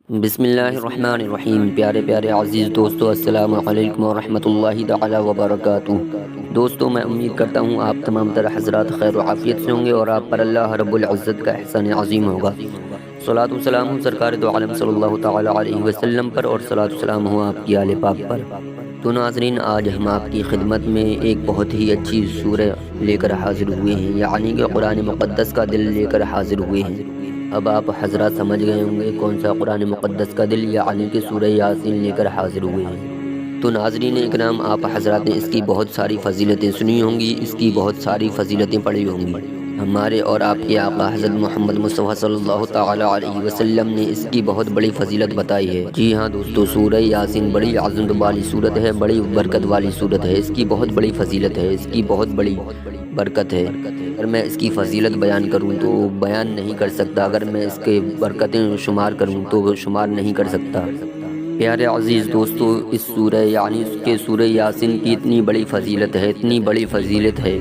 بسم اللہ الرحمن الرحیم۔ پیارے پیارے عزیز دوستو، السلام علیکم ورحمۃ اللہ تعالی وبرکاتہ۔ دوستو، میں امید کرتا ہوں آپ تمام تر حضرات خیر و عافیت سے ہوں گے اور آپ پر اللہ رب العزت کا احسان عظیم ہوگا۔ صلاۃ و سلام ہو سرکار دو عالم صلی اللہ تعالی علیہ وسلم پر، اور صلاۃ و سلام ہو آپ کی آل پاک پر۔ تو ناظرین، آج ہم آپ کی خدمت میں ایک بہت ہی اچھی سورہ لے کر حاضر ہوئے ہیں، یعنی کہ قرآن مقدس کا دل لے کر حاضر ہوئے ہیں۔ اب آپ حضرات سمجھ گئے ہوں گے کون سا قرآن مقدس کا دل، یعنی کہ سورہ یاسین لے کر حاضر ہوئے ہیں۔ تو ناظرین اکرام، آپ حضرات نے اس کی بہت ساری فضیلتیں سنی ہوں گی، اس کی بہت ساری فضیلتیں پڑھی ہوں گی۔ ہمارے اور آپ کے آقا حضرت محمد مصطفیٰ صلی اللہ تعالی علیہ وسلم نے اس کی بہت بڑی فضیلت بتائی ہے۔ جی ہاں دوستو، سورہ یاسین بڑی عظمت والی صورت ہے، بڑی برکت والی صورت ہے، اس کی بہت بڑی فضیلت ہے، اس کی بہت بڑی برکت ہے۔ اگر میں اس کی فضیلت بیان کروں تو بیان نہیں کر سکتا، اگر میں اس کے برکتیں شمار کروں تو شمار نہیں کر سکتا۔ پیارے عزیز دوستو، اس سورہ یعنی اس کے سورہ یاسین کی اتنی بڑی فضیلت ہے، اتنی بڑی فضیلت ہے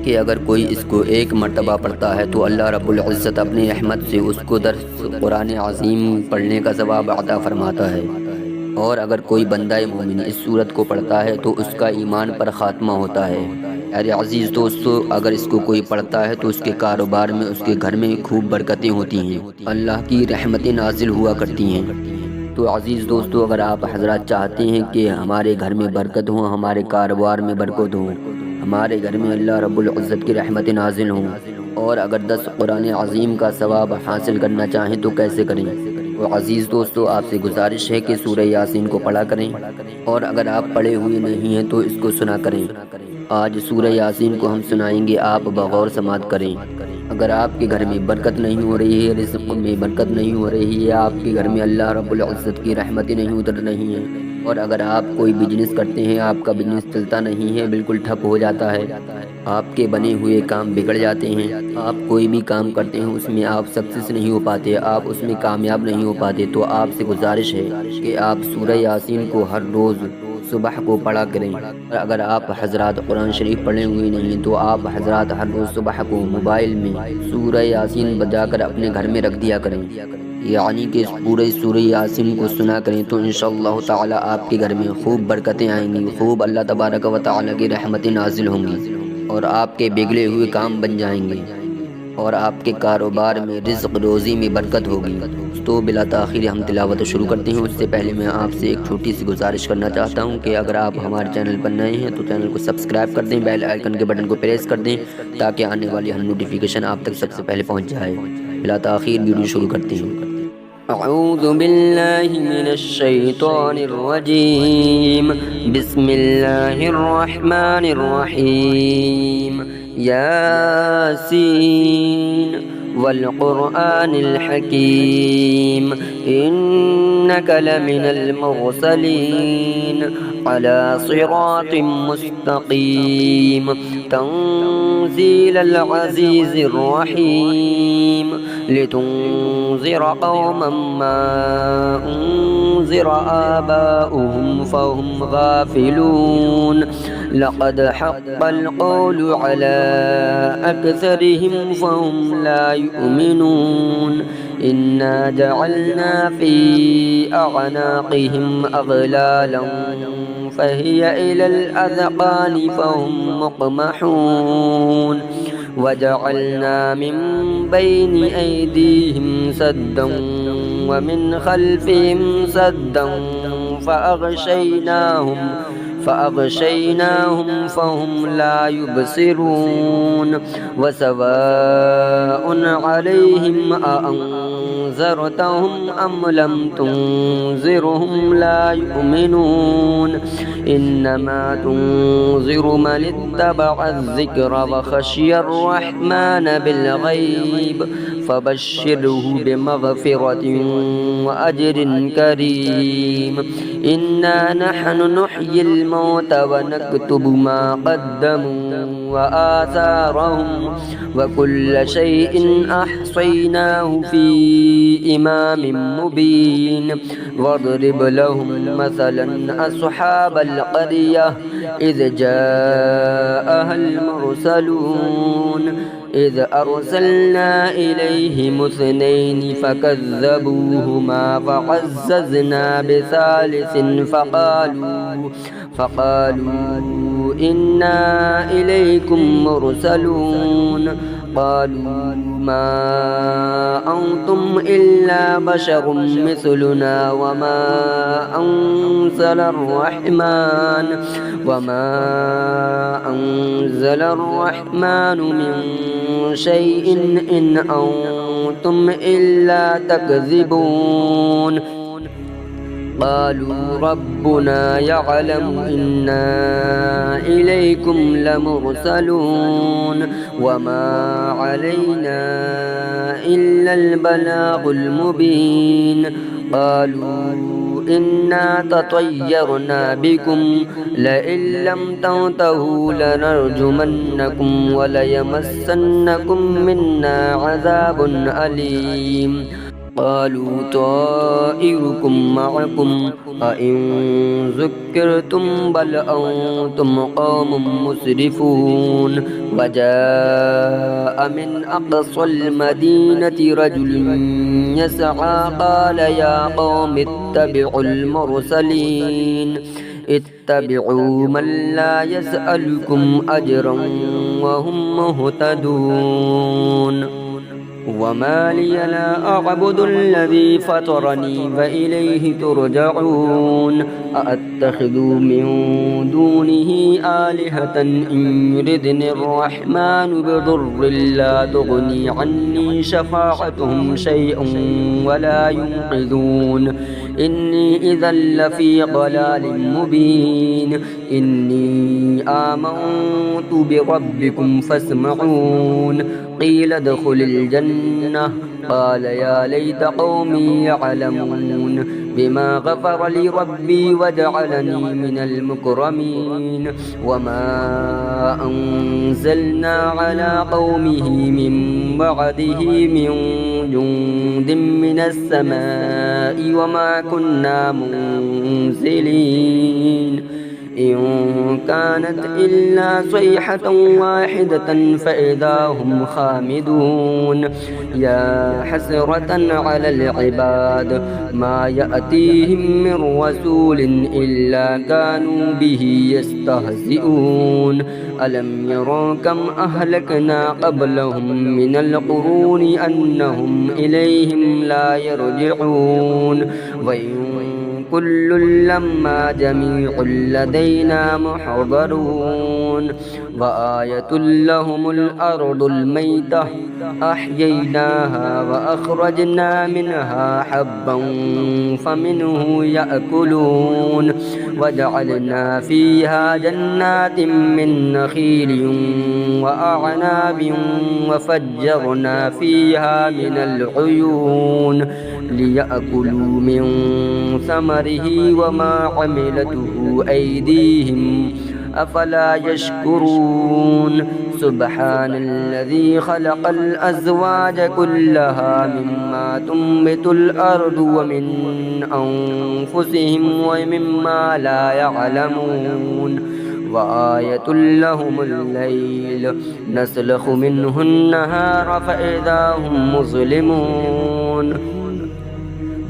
کہ اگر کوئی اس کو ایک مرتبہ پڑھتا ہے تو اللہ رب العزت اپنی رحمت سے اس کو درس قرآن عظیم پڑھنے کا ثواب عطا فرماتا ہے۔ اور اگر کوئی بندہ مومن اس سورت کو پڑھتا ہے تو اس کا ایمان پر خاتمہ ہوتا ہے۔ ارے عزیز دوستو، اگر اس کو کوئی پڑھتا ہے تو اس کے کاروبار میں، اس کے گھر میں خوب برکتیں ہوتی ہیں، اللہ کی رحمتیں نازل ہوا کرتی ہیں۔ تو عزیز دوستو، اگر آپ حضرات چاہتے ہیں کہ ہمارے گھر میں برکت ہوں، ہمارے کاروبار میں برکت ہوں، ہمارے گھر میں اللہ رب العزت کی رحمتیں نازل ہوں، اور اگر 10 قرآن عظیم کا ثواب حاصل کرنا چاہیں تو کیسے کریں؟ تو عزیز دوستو، آپ سے گزارش ہے کہ سورہ یاسین کو پڑھا کریں، اور اگر آپ پڑھے ہوئے نہیں ہیں تو اس کو سنا کریں۔ آج سورہ یاسین کو ہم سنائیں گے، آپ بغور سماعت کریں۔ اگر آپ کے گھر میں برکت نہیں ہو رہی ہے، رزق میں برکت نہیں ہو رہی ہے، آپ کے گھر میں اللہ رب العزت کی رحمتیں نہیں اتر رہی ہیں، اور اگر آپ کوئی بزنس کرتے ہیں، آپ کا بزنس چلتا نہیں ہے، بالکل ٹھپ ہو جاتا ہے، آپ کے بنے ہوئے کام بگڑ جاتے ہیں، آپ کوئی بھی کام کرتے ہیں اس میں آپ سکسیس نہیں ہو پاتے، آپ اس میں کامیاب نہیں ہو پاتے، تو آپ سے گزارش ہے کہ آپ سورہ یاسین کو ہر روز صبح کو پڑھا کریں۔ اور اگر آپ حضرات قرآن شریف پڑھے ہوئے نہیں تو آپ حضرات ہر روز صبح کو موبائل میں سورہ یاسین بجا کر اپنے گھر میں رکھ دیا کریں، یعنی کہ پورے سورہ یاسین کو سنا کریں، تو انشاءاللہ تعالی آپ کے گھر میں خوب برکتیں آئیں گی، خوب اللہ تبارک و تعالی کی رحمتیں نازل ہوں گی، اور آپ کے بگڑے ہوئے کام بن جائیں گے، اور آپ کے کاروبار میں رزق روزی میں برکت ہوگی۔ تو بلا تاخیر ہم تلاوت شروع کرتے ہیں۔ اس سے پہلے میں آپ سے ایک چھوٹی سی گزارش کرنا چاہتا ہوں کہ اگر آپ ہمارے چینل پر نئے ہیں تو چینل کو سبسکرائب کر دیں، بیل آئیکن کے بٹن کو پریس کر دیں تاکہ آنے والی ہر نوٹیفیکیشن آپ تک سب سے پہلے پہنچ جائے۔ بلا تاخیر ویڈیو شروع کرتے ہیں۔ اعوذ باللہ من الشیطان الرجیم، بسم اللہ الرحمن الرحیم۔ یاسین والقرآن الحکیم، انک لمن المرسلین علی صراط مستقیم، تنزیل العزیز الرحیم، لتنذر قوما ما انذر آباؤهم فهم غافلون، لقد حق القول على أكثرهم فهم لا يؤمنون، إنا جعلنا في أعناقهم أغلالا فهي إلى الأذقان فهم مقمحون، وجعلنا من بين أيديهم سدا ومن خلفهم سدا فأغشيناهم فهم لا يبصرون، وسواء عليهم أأنذرتهم أم لم تنذرهم لا يؤمنون، إنما تنذر من اتبع الذكر وخشي الرحمن بالغيب، فبشره بمغفرة وأجر كريم، إنا نحن نحيي الموتى ونكتب ما قدموا وآثارهم، وكل شيء أحصيناه في إمام مبين، واضرب لهم مثلا أصحاب القرية إذ جاءها المرسلون، إذ أرسلنا إليهم اثنين فكذبوهما فعززنا بثالث فقالوا إنا إليكم مرسلون قالوا ما أنتم إلا بشر مثلنا وما أنزل الرحمن من شيء إن أنتم إلا تكذبون قالوا ربنا يعلم إنا إليكم لمرسلون وما علينا إلا البلاغ المبين قالوا إنا تطيرنا بكم لئن لم تنتهوا لنرجمنكم وليمسنكم منا عذاب أليم قالوا طائركم معكم أئن ذكرتم بل أنتم قوم مسرفون وجاء من أقصى المدينة رجل يسعى قال يا قوم اتبعوا من لا يسألكم أجرا وهم مهتدون وما لي لا أعبد الذي فطرني وإليه ترجعون أأتخذ من دونه آلهة إن يردني الرحمن بضر لا تغني عني شفاعتهم شيئا ولا ينقذون إني إذا لفي ضلال مبين إني آمنت بربكم فاسمعون قيل ادخل الجنة قال يا ليت قومي يعلمون بما غفر لي ربي وجعلني من المكرمين وما أنزلنا على قومه من بعده من جند من السماء وما كنا منزلين إن كانت إلا صيحة واحدة فإذا هم خامدون يا حسرة على العباد ما يأتيهم من رسول إلا كانوا به يستهزئون ألم يروا كم أهلكنا قبلهم من القرون أنهم إليهم لا يرجعون وإن كل لما جميع لدينا محضرون وآية لهم الأرض الميتة أحييناها وأخرجنا منها حبا فمنه يأكلون وجعلنا فيها جنات من نخيل وأعناب وفجرنا فيها من العيون ليأكلوا من ثمره وما عملته أيديهم أفلا يشكرون سبحان الذي خلق الأزواج كلها مما تنبت الأرض ومن أنفسهم ومما لا يعلمون وآية لهم الليل نسلخ منه النهار فإذا هم مظلمون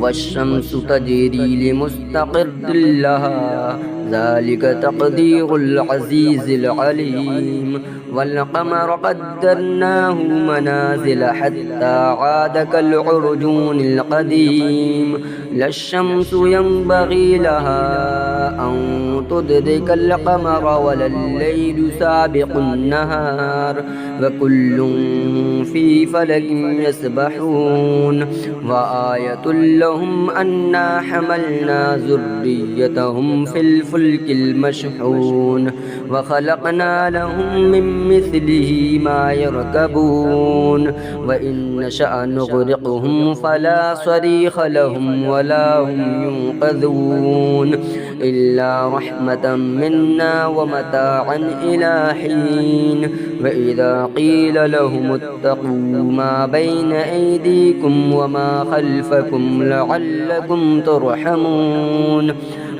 والشمس تجري لمستقر لها ذلك تقدير العزيز العليم والقمر قدرناه منازل حتى عاد كالعرجون القديم لا الشمس ينبغي لها أن تدرك القمر ولا الليل سابق النهار وكل في فلك يسبحون وآية لهم أنا حملنا ذريتهم في الفلك المشحون وخلقنا لهم من مثله ما يركبون وإن نشأ نغرقهم فلا صريخ لهم ولا هم ينقذون إلا رحمة منا ومتاعا إلى حين وإذا قيل لهم اتقوا ما بين أيديكم وما خلفكم لعلكم ترحمون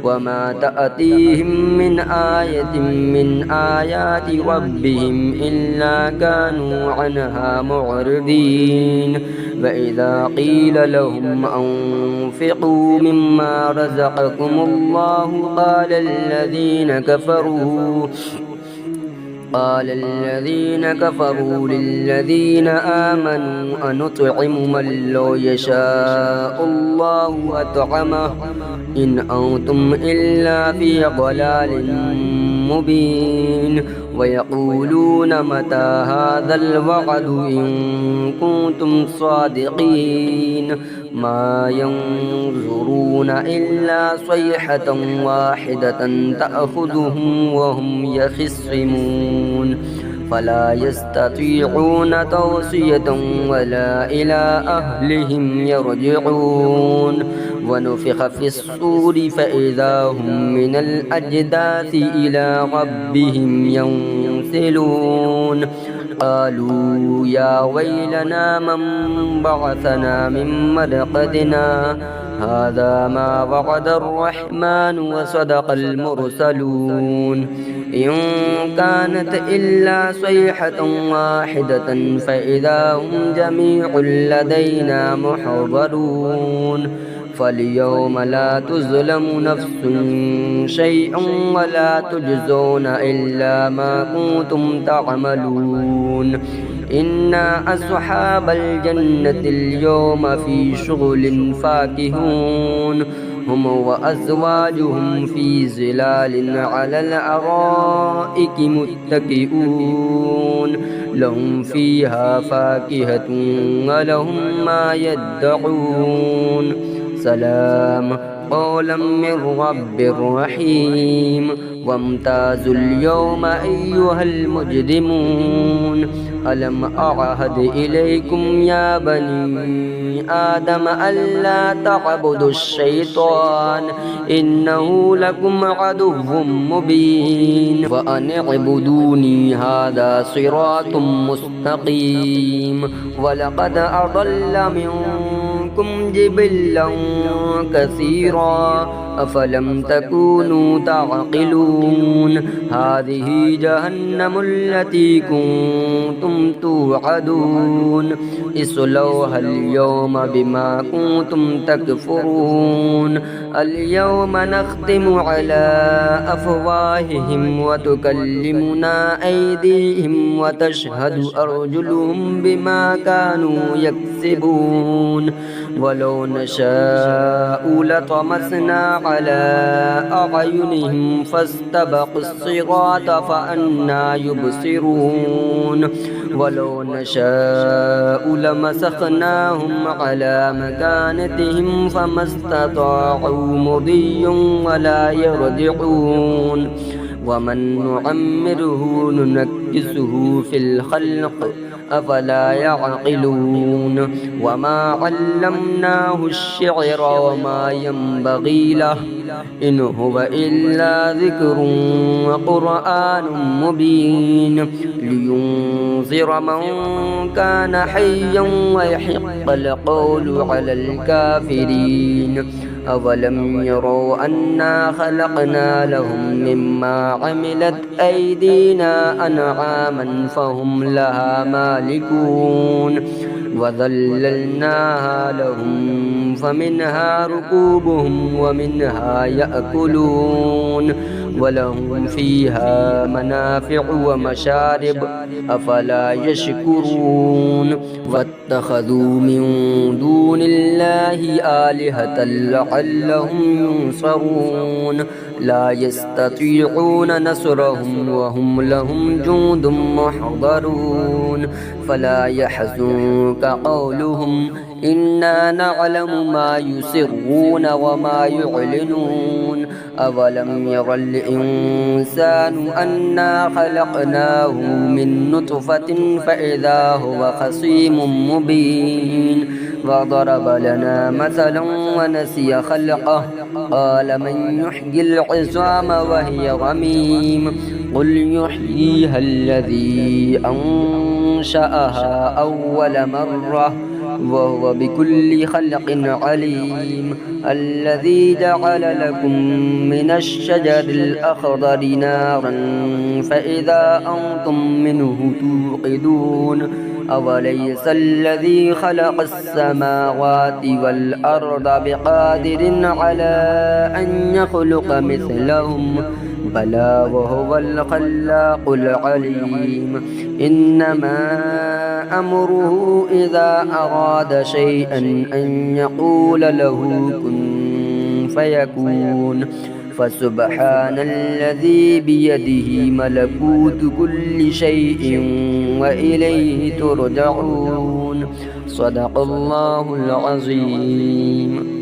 وما تأتيهم من آية من آيات ربهم إلا كانوا عنها معرضين وإذا قيل لهم أنفقوا مما رزقكم الله قال الذين كفروا للذين آمنوا أنطعم من لو يشاء الله أطعمه إن أنتم إلا في ضلال مبين ويقولون متى هذا الوعد إن كنتم صادقين ما ينظرون إلا صيحة واحدة تأخذهم وهم يخصمون فلا يستطيعون توصية ولا إلى أهلهم يرجعون ونفخ في الصور فإذا هم من الأجداث إلى ربهم ينسلون قالوا يا ويلنا من بعثنا من مرقدنا هذا ما وعد الرحمن وصدق المرسلون إن كانت إلا صيحة واحدة فإذا هم جميع لدينا محضرون فاليوم لا تظلم نفس شيئا ولا تجزون إلا ما كنتم تعملون إنا أصحاب الجنة اليوم في شغل فاكهون هم وأزواجهم في ظلال على الأرائك متكئون لهم فيها فاكهة ولهم ما يدعون سلام قولا من رب رحيم وامتازوا اليوم أيها المجرمون ألم أعهد إليكم يا بني آدم ألا تعبدوا الشيطان إنه لكم عدو مبين وأن اعبدوني هذا صراط مستقيم ولقد أضل منكم جبلا كثيرا أفلم تكونوا تعقلون هذه جهنم التي كنتم توعدون اصلوها اليوم بما كنتم تكفرون اليوم نختم على أفواههم وتكلمنا أيديهم وتشهد أرجلهم بما كانوا يكسبون ولو نشاء لطمسنا على أعينهم فاستبقوا الصراط فأنى يبصرون ولو نشاء لمسخناهم على مكانتهم فما استطاعوا مضيا ولا يرجعون ومن نعمره ننكسه في الخلق أفلا يعقلون وما علمناه الشعر وما ينبغي له إن هو إلا ذكر وقرآن مبين لينذر من كان حيا ويحق القول على الكافرين أولم يروا أنا خلقنا لهم مما عملت أيدينا أنعاما فهم لها مالكون وذللناها لهم فمنها ركوبهم ومنها يأكلون ولهم فيها منافع ومشارب أفلا يشكرون واتخذوا من دون الله آلهة لعلهم ينصرون لا يستطيعون نصرهم وهم لهم جند محضرون فلا يحزنك قولهم إنا نعلم ما يسرون وما يعلنون أولم ير الإنسان أنا خلقناه من نطفة فإذا هو خصيم مبين وضرب لنا مثلا ونسي خلقه قال من يحيي العظام وهي رميم قل يحييها الذي أنشأها أول مرة وهو بكل خلق عليم. الذي جعل لكم من الشجر الأخضر نارا فإذا أنتم منه توقدون. أوليس الذي خلق السماوات والأرض بقادر على أن يخلق مثلهم؟ بلى وهو الخلاق العليم. إنما أمره إذا أراد شيئا أن يقول له كن فيكون. فسبحان الذي بيده ملكوت كل شيء وإليه ترجعون. صدق الله العظيم.